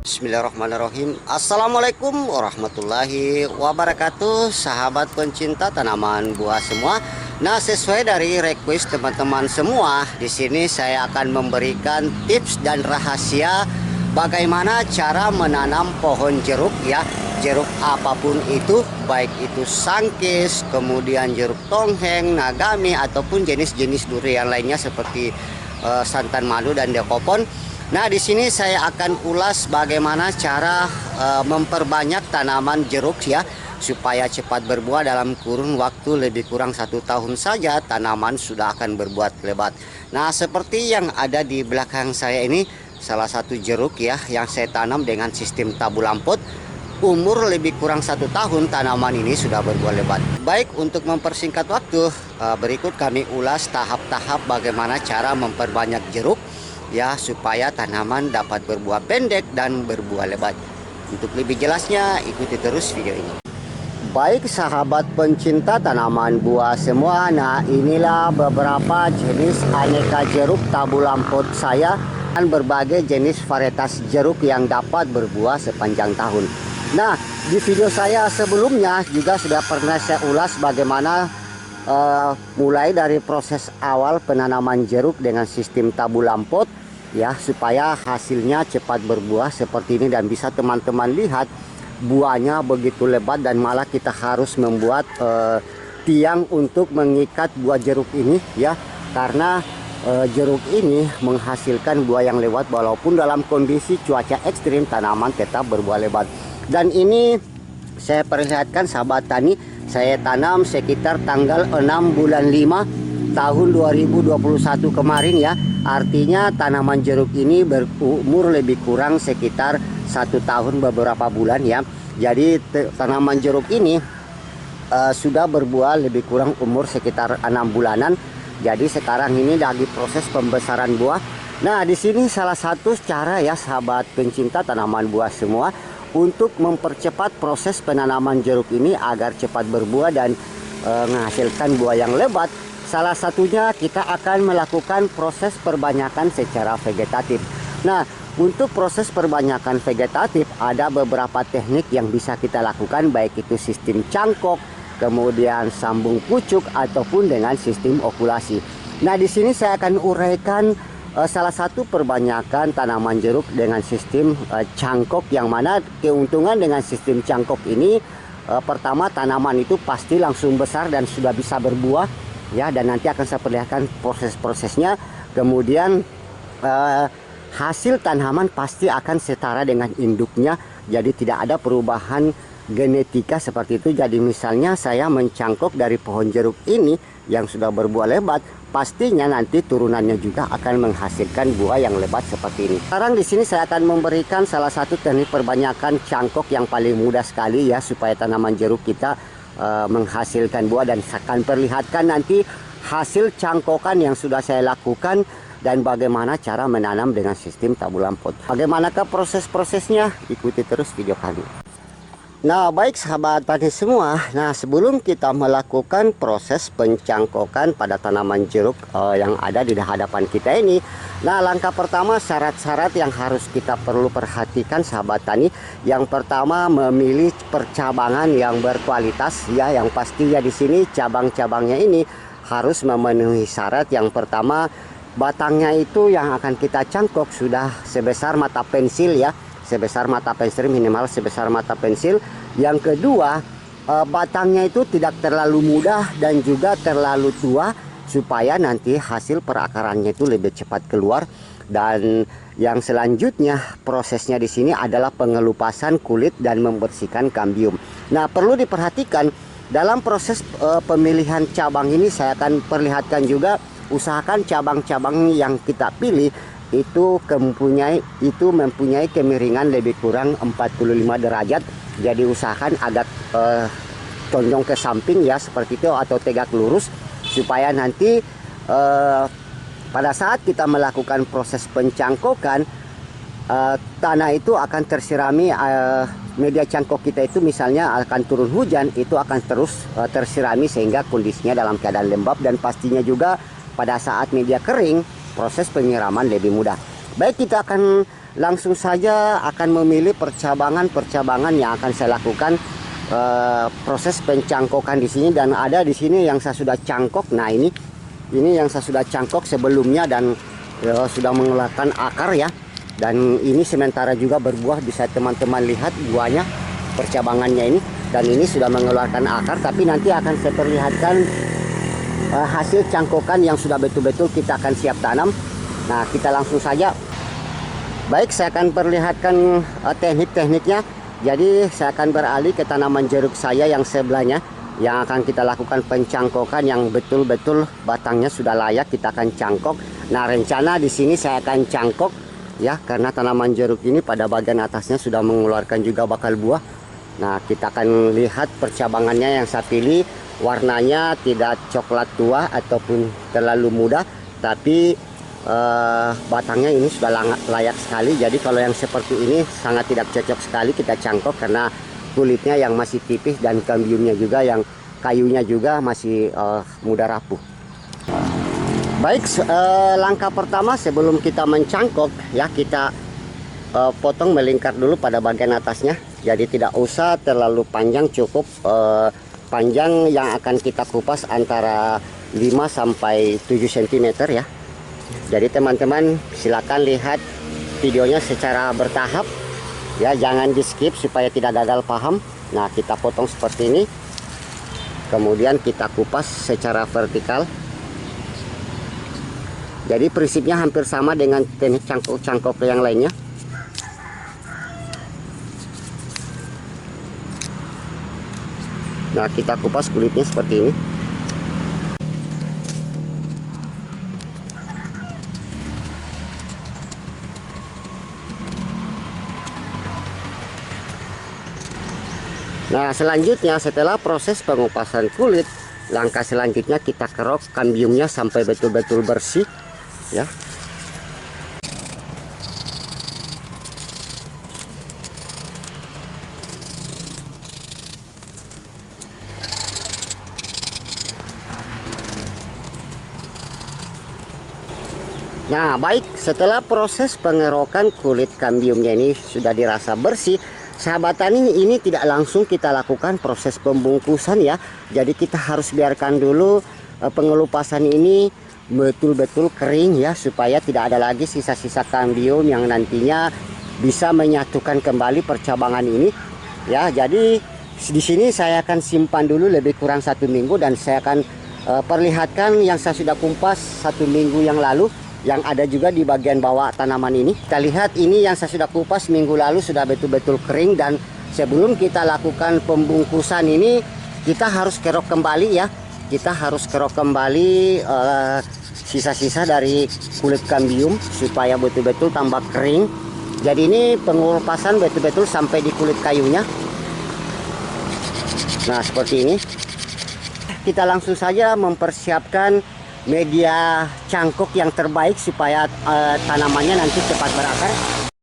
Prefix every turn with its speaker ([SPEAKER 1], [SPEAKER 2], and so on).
[SPEAKER 1] Bismillahirrahmanirrahim. Assalamualaikum warahmatullahi wabarakatuh, sahabat pencinta tanaman buah semua. Nah, sesuai dari request teman-teman semua, di sini saya akan memberikan tips dan rahasia bagaimana cara menanam pohon jeruk ya. Jeruk apapun itu, baik itu sangkis, kemudian jeruk tongheng, nagami ataupun jenis-jenis durian lainnya seperti santan madu dan dekopon. Nah, di sini saya akan ulas bagaimana cara memperbanyak tanaman jeruk ya, supaya cepat berbuah. Dalam kurun waktu lebih kurang 1 tahun saja tanaman sudah akan berbuah lebat. Nah, seperti yang ada di belakang saya ini, salah satu jeruk ya yang saya tanam dengan sistem tabulam pot. Umur lebih kurang 1 tahun tanaman ini sudah berbuah lebat. Baik, untuk mempersingkat waktu, berikut kami ulas tahap-tahap bagaimana cara memperbanyak jeruk ya, supaya tanaman dapat berbuah pendek dan berbuah lebat. Untuk lebih jelasnya, ikuti terus video ini. Baik sahabat pencinta tanaman buah semua, nah inilah beberapa jenis aneka jeruk tabulam pot saya dan berbagai jenis varietas jeruk yang dapat berbuah sepanjang tahun. Nah, di video saya sebelumnya juga sudah pernah saya ulas bagaimana mulai dari proses awal penanaman jeruk dengan sistem tabulam pot ya, supaya hasilnya cepat berbuah seperti ini. Dan bisa teman-teman lihat buahnya begitu lebat, dan malah kita harus membuat tiang untuk mengikat buah jeruk ini ya, karena jeruk ini menghasilkan buah yang lebat walaupun dalam kondisi cuaca ekstrim, tanaman tetap berbuah lebat. Dan ini saya perlihatkan sahabat tani, saya tanam sekitar tanggal 6 bulan 5 tahun 2021 kemarin ya. Artinya tanaman jeruk ini berumur lebih kurang sekitar 1 tahun beberapa bulan ya. Jadi tanaman jeruk ini sudah berbuah lebih kurang umur sekitar 6 bulanan. Jadi sekarang ini lagi proses pembesaran buah. Nah, di sini salah satu cara ya sahabat pencinta tanaman buah semua untuk mempercepat proses penanaman jeruk ini agar cepat berbuah dan menghasilkan buah yang lebat. Salah satunya kita akan melakukan proses perbanyakan secara vegetatif. Nah, untuk proses perbanyakan vegetatif ada beberapa teknik yang bisa kita lakukan, baik itu sistem cangkok, kemudian sambung pucuk ataupun dengan sistem okulasi. Nah, di sini saya akan uraikan salah satu perbanyakan tanaman jeruk dengan sistem cangkok, yang mana keuntungan dengan sistem cangkok ini pertama, tanaman itu pasti langsung besar dan sudah bisa berbuah ya, dan nanti akan saya perlihatkan proses-prosesnya. Kemudian hasil tanaman pasti akan setara dengan induknya, jadi tidak ada perubahan genetika seperti itu. Jadi misalnya saya mencangkok dari pohon jeruk ini yang sudah berbuah lebat, pastinya nanti turunannya juga akan menghasilkan buah yang lebat seperti ini. Sekarang di sini saya akan memberikan salah satu teknik perbanyakan cangkok yang paling mudah sekali ya, supaya tanaman jeruk kita menghasilkan buah, dan saya akan perlihatkan nanti hasil cangkokan yang sudah saya lakukan dan bagaimana cara menanam dengan sistem tabulam pot. Bagaimanakah proses-prosesnya? Ikuti terus video kami. Nah, baik sahabat tani semua, nah sebelum kita melakukan proses pencangkokan pada tanaman jeruk yang ada di hadapan kita ini, nah langkah pertama, syarat-syarat yang harus kita perlu perhatikan sahabat tani. Yang pertama, memilih percabangan yang berkualitas ya, yang pastinya di sini cabang-cabangnya ini harus memenuhi syarat. Yang pertama, batangnya itu yang akan kita cangkok sudah sebesar mata pensil ya, sebesar mata pensil, minimal sebesar mata pensil. Yang kedua, batangnya itu tidak terlalu muda dan juga terlalu tua, supaya nanti hasil perakarannya itu lebih cepat keluar. Dan yang selanjutnya prosesnya di sini adalah pengelupasan kulit dan membersihkan kambium. Nah, perlu diperhatikan dalam proses pemilihan cabang ini, saya akan perlihatkan juga, usahakan cabang-cabang yang kita pilih itu mempunyai kemiringan lebih kurang 45 derajat. Jadi usahakan agak condong ke samping ya seperti itu, atau tegak lurus, supaya nanti pada saat kita melakukan proses pencangkokan, tanah itu akan tersirami, media cangkok kita itu misalnya akan turun hujan, itu akan terus tersirami sehingga kondisinya dalam keadaan lembab, dan pastinya juga pada saat media kering proses penyiraman lebih mudah. Baik, kita akan langsung saja akan memilih percabangan yang akan saya lakukan proses pencangkokan di sini. Dan ada di sini yang saya sudah cangkok. Nah, ini yang saya sudah cangkok sebelumnya dan sudah mengeluarkan akar ya. Dan ini sementara juga berbuah, bisa teman-teman lihat buahnya, percabangannya ini. Dan ini sudah mengeluarkan akar, tapi nanti akan saya perlihatkan hasil cangkokan yang sudah betul-betul kita akan siap tanam. Nah, kita langsung saja. Baik, saya akan perlihatkan teknik-tekniknya. Jadi saya akan beralih ke tanaman jeruk saya yang sebelahnya, yang akan kita lakukan pencangkokan yang betul-betul batangnya sudah layak kita akan cangkok. Nah, rencana di sini saya akan cangkok ya, karena tanaman jeruk ini pada bagian atasnya sudah mengeluarkan juga bakal buah. Nah, kita akan lihat percabangannya yang saya pilih, warnanya tidak coklat tua ataupun terlalu muda, tapi batangnya ini sudah layak sekali. Jadi kalau yang seperti ini sangat tidak cocok sekali kita cangkok, karena kulitnya yang masih tipis dan kambiumnya juga, yang kayunya juga masih mudah rapuh. Baik, langkah pertama sebelum kita mencangkok ya, kita potong melingkar dulu pada bagian atasnya. Jadi tidak usah terlalu panjang, cukup panjang yang akan kita kupas antara 5 sampai 7 cm ya. Jadi teman-teman silakan lihat videonya secara bertahap ya, jangan di skip supaya tidak gagal paham. Nah, kita potong seperti ini, kemudian kita kupas secara vertikal. Jadi prinsipnya hampir sama dengan teknik cangkok yang lainnya. Nah, kita kupas kulitnya seperti ini. Nah, selanjutnya setelah proses pengupasan kulit, langkah selanjutnya kita kerok kambiumnya sampai betul-betul bersih ya. Nah, baik, setelah proses pengerokan kulit kambiumnya ini sudah dirasa bersih, sahabat tani, ini tidak langsung kita lakukan proses pembungkusan ya. Jadi kita harus biarkan dulu pengelupasan ini betul-betul kering ya, supaya tidak ada lagi sisa-sisa kambium yang nantinya bisa menyatukan kembali percabangan ini ya. Jadi di sini saya akan simpan dulu lebih kurang 1 minggu, dan saya akan perlihatkan yang saya sudah kumpas 1 minggu yang lalu, yang ada juga di bagian bawah tanaman ini. Kita lihat ini yang saya sudah kupas minggu lalu sudah betul-betul kering. Dan sebelum kita lakukan pembungkusan ini, kita harus kerok kembali ya. Kita harus kerok kembali sisa-sisa dari kulit kambium supaya betul-betul tambah kering. Jadi ini pengupasan betul-betul sampai di kulit kayunya. Nah, seperti ini. Kita langsung saja mempersiapkan media cangkok yang terbaik supaya tanamannya nanti cepat berakar.